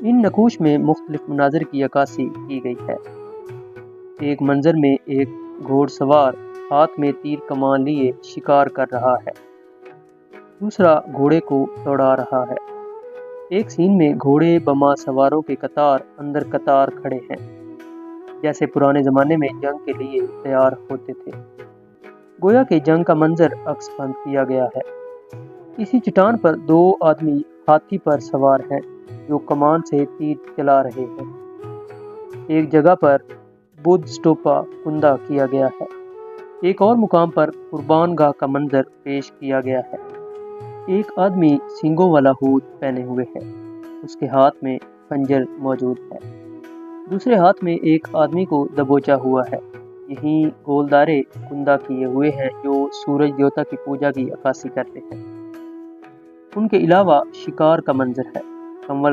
ان نقوش میں مختلف مناظر کی عکاسی کی گئی ہے۔ ایک منظر میں ایک گھوڑ سوار ہاتھ میں تیر کمان لیے شکار کر رہا ہے، دوسرا گھوڑے کو دوڑا رہا ہے۔ ایک سین میں گھوڑے بما سواروں کے قطار اندر قطار کھڑے ہیں، جیسے پرانے زمانے میں جنگ کے لیے تیار ہوتے تھے، گویا کہ جنگ کا منظر عکس بند کیا گیا ہے۔ اسی چٹان پر دو آدمی ہاتھی پر سوار ہیں جو کمان سے تیر چلا رہے ہیں۔ ایک جگہ پر بدھ سٹوپا کندہ کیا گیا ہے۔ ایک اور مقام پر قربان گاہ کا منظر پیش کیا گیا ہے۔ ایک آدمی سینگوں والا ہود پہنے ہوئے ہے، اس کے ہاتھ میں خنجر موجود ہے، دوسرے ہاتھ میں ایک آدمی کو دبوچا ہوا ہے۔ یہیں گولدارے کندہ کیے ہوئے ہیں جو سورج دیوتا کی پوجا کی عکاسی کرتے ہیں۔ ان کے علاوہ شکار کا منظر ہے، کنول